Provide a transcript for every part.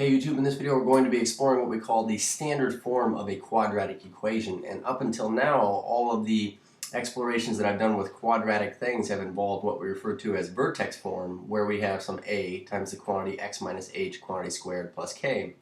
Okay, YouTube, in this video we're going to be exploring what we call the standard form of a quadratic equation. And up until now, all of the explorations that I've done with quadratic things have involved what we refer to as vertex form, where we have some a times the quantity x minus h quantity squared plus k.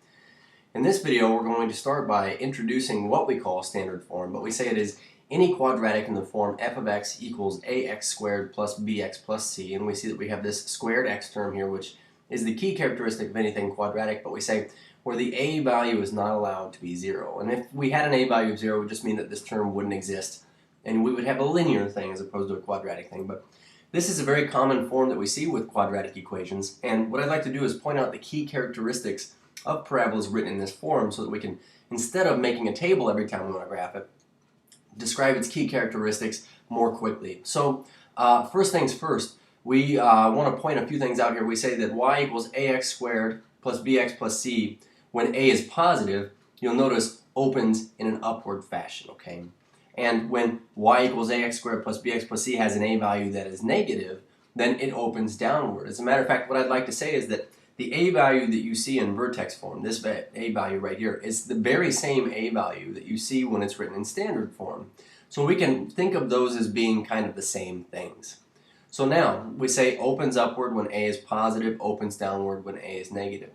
In this video, we're going to start by introducing what we call standard form, but we say it is any quadratic in the form f of x equals ax squared plus bx plus c, and we see that we have this squared x term here, which is the key characteristic of anything quadratic, but we say where the a value is not allowed to be 0. And if we had an a value of 0, it would just mean that this term wouldn't exist, and we would have a linear thing as opposed to a quadratic thing. But this is a very common form that we see with quadratic equations, and what I'd like to do is point out the key characteristics of parabolas written in this form so that we can, instead of making a table every time we want to graph it, describe its key characteristics more quickly. So first things first, we want to point a few things out here. We say that y equals ax squared plus bx plus c, when a is positive, you'll notice opens in an upward fashion, okay? And when y equals ax squared plus bx plus c has an a value that is negative, then it opens downward. As a matter of fact, what I'd like to say is that the a value that you see in vertex form, this a value right here, is the very same a value that you see when it's written in standard form. So we can think of those as being kind of the same things. So now we say opens upward when a is positive, opens downward when a is negative.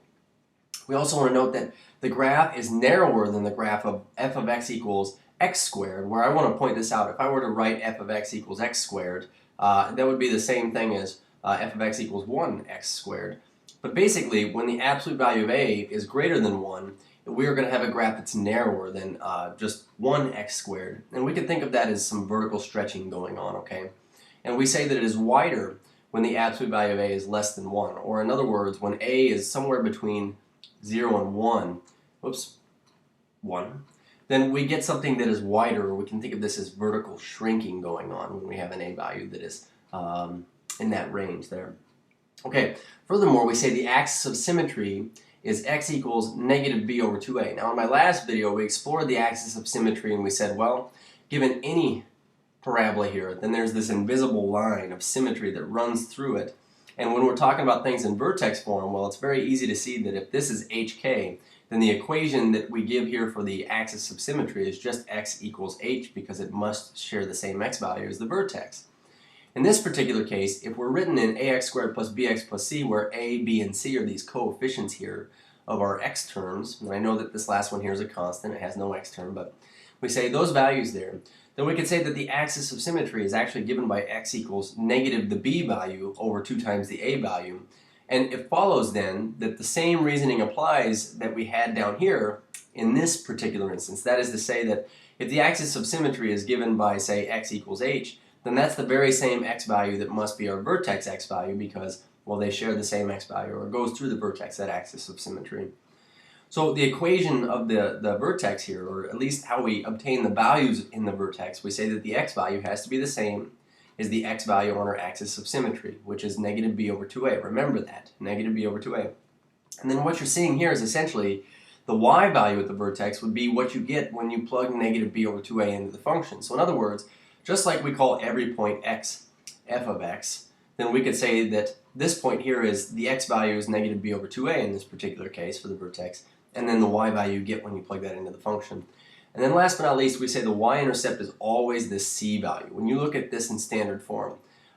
We also want to note that the graph is narrower than the graph of f of x equals x squared, where I want to point this out. If I were to write f of x equals x squared, that would be the same thing as f of x equals 1x squared. But basically, when the absolute value of a is greater than 1, we are going to have a graph that's narrower than just 1x squared. And we can think of that as some vertical stretching going on, okay? And we say that it is wider when the absolute value of a is less than 1. Or in other words, when a is somewhere between 0 and 1, 1, then we get something that is wider, or we can think of this as vertical shrinking going on when we have an a value that is in that range there. Okay, furthermore, we say the axis of symmetry is x equals negative b over 2a. Now, in my last video, we explored the axis of symmetry, and we said, well, given any parabola here, then there's this invisible line of symmetry that runs through it. And when we're talking about things in vertex form, well, it's very easy to see that if this is hk, then the equation that we give here for the axis of symmetry is just x equals h, because it must share the same x value as the vertex. In this particular case, if we're written in ax squared plus bx plus c, where a, b, and c are these coefficients here of our x terms, and I know that this last one here is a constant, it has no x term, but we say those values there, then we could say that the axis of symmetry is actually given by x equals negative the b value over 2 times the a value. And it follows then that the same reasoning applies that we had down here in this particular instance. That is to say that if the axis of symmetry is given by, say, x equals h, then that's the very same x value that must be our vertex x value because, well, they share the same x value, or it goes through the vertex, that axis of symmetry. So the equation of the vertex here, or at least how we obtain the values in the vertex, we say that the x value has to be the same as the x value on our axis of symmetry, which is negative b over 2a. Remember that, negative b over 2a. And then what you're seeing here is essentially the y value at the vertex would be what you get when you plug negative b over 2a into the function. So in other words, just like we call every point x f of x, then we could say that this point here is the x value is negative b over 2a in this particular case for the vertex, and then the y value you get when you plug that into the function. And then last but not least, we say the y-intercept is always the c value. When you look at this in standard form,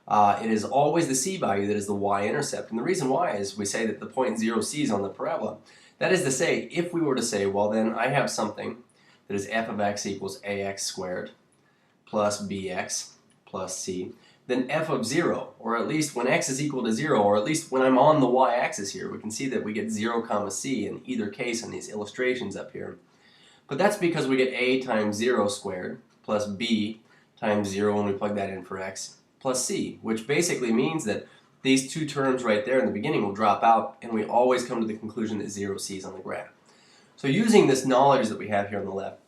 it is always the c value that is the y-intercept. And the reason why is we say that the point 0, c is on the parabola. That is to say, if we were to say, well, then I have something that is f of x equals ax squared plus bx plus c, then f of 0, or at least when x is equal to 0, or at least when I'm on the y-axis here, we can see that we get 0 comma c in either case in these illustrations up here. But that's because we get a times 0 squared plus b times 0 when we plug that in for x plus c, which basically means that these two terms right there in the beginning will drop out, and we always come to the conclusion that 0c is on the graph. So using this knowledge that we have here on the left,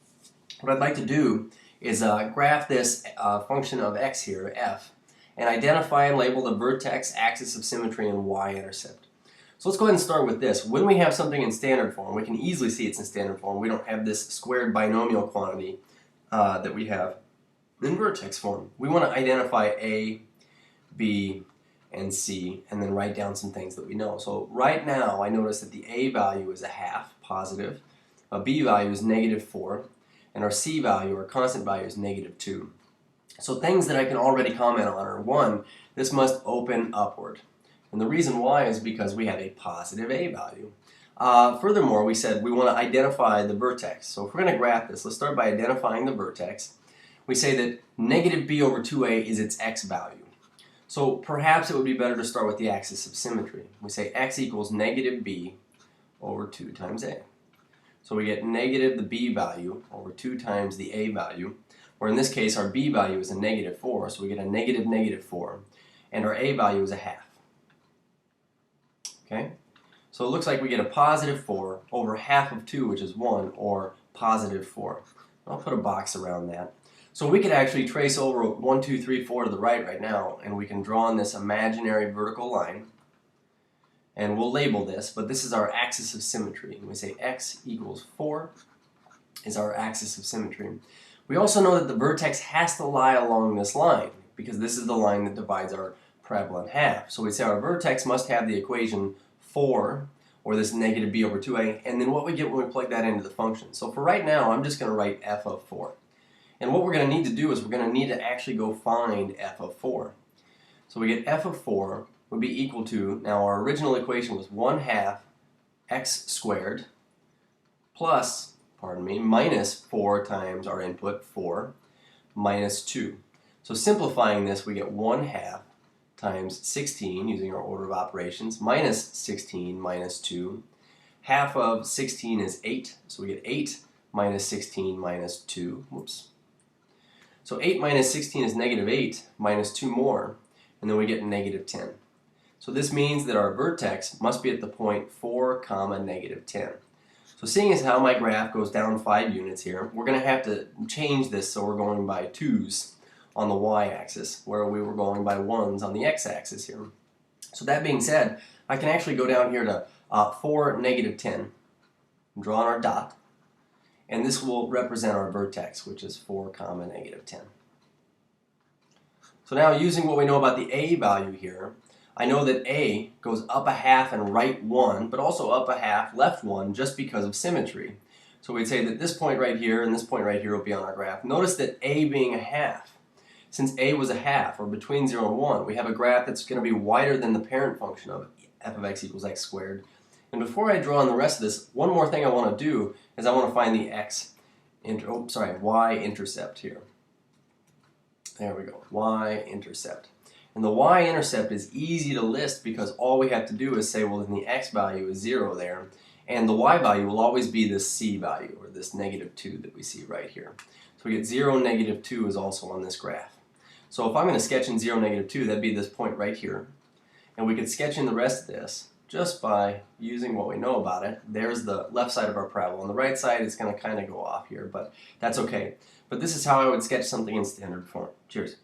what I'd like to do is graph this function of x here, f, and identify and label the vertex, axis of symmetry, and y-intercept. So let's go ahead and start with this. When we have something in standard form, we can easily see it's in standard form. We don't have this squared binomial quantity that we have in vertex form. We want to identify a, b, and C, and then write down some things that we know. So right now I notice that the A value is a half, positive, a B value is -4, and our C value, our constant value, is -2. So things that I can already comment on are, 1, this must open upward. And the reason why is because we have a positive A value. Furthermore, we said we want to identify the vertex. So if we're going to graph this, let's start by identifying the vertex. We say that -b over 2a is its x value. So perhaps it would be better to start with the axis of symmetry. We say x equals -b over 2 times a. So we get negative the b value over 2 times the a value, or in this case our b value is a -4, so we get a -4, and our a value is a half. Okay? So it looks like we get a +4 over half of 2, which is 1, or +4. I'll put a box around that. So we could actually trace over 1, 2, 3, 4 to the right now, and we can draw on this imaginary vertical line, and we'll label this, but this is our axis of symmetry. And we say x equals 4 is our axis of symmetry. We also know that the vertex has to lie along this line, because this is the line that divides our parabola in half. So we say our vertex must have the equation 4, or this -b over 2a, and then what we get when we plug that into the function. So for right now, I'm just going to write f of 4. And what we're going to need to do is we're going to need to actually go find f of 4. So we get f of 4 would be equal to, now our original equation was 1/2 x squared plus, minus 4 times our input, 4, minus 2. So simplifying this, we get 1/2 times 16, using our order of operations, minus 16 minus 2. Half of 16 is 8, so we get 8 minus 16 minus 2. Whoops. So 8 minus 16 is -8, minus 2 more, and then we get -10. So this means that our vertex must be at the point 4, -10. So seeing as how my graph goes down 5 units here, we're going to have to change this so we're going by 2's on the y-axis, where we were going by 1's on the x-axis here. So that being said, I can actually go down here to 4, -10, draw on our dot, and this will represent our vertex, which is 4, -10. So now, using what we know about the a value here, I know that a goes up a half and right 1, but also up a half, left 1, just because of symmetry. So we'd say that this point right here and this point right here will be on our graph. Notice that a being a half, since a was a half, or between 0 and 1, we have a graph that's going to be wider than the parent function of f of x equals x squared. And before I draw on the rest of this, one more thing I want to do is I want to find the y-intercept here. There we go, y-intercept. And the y-intercept is easy to list because all we have to do is say, well, then the x value is 0 there, and the y value will always be this c value, or this -2 that we see right here. So we get 0, -2 is also on this graph. So if I'm going to sketch in 0, -2, that'd be this point right here. And we could sketch in the rest of this just by using what we know about it. There's the left side of our parabola. On the right side, it's going to kind of go off here, but that's okay. But this is how I would sketch something in standard form. Cheers.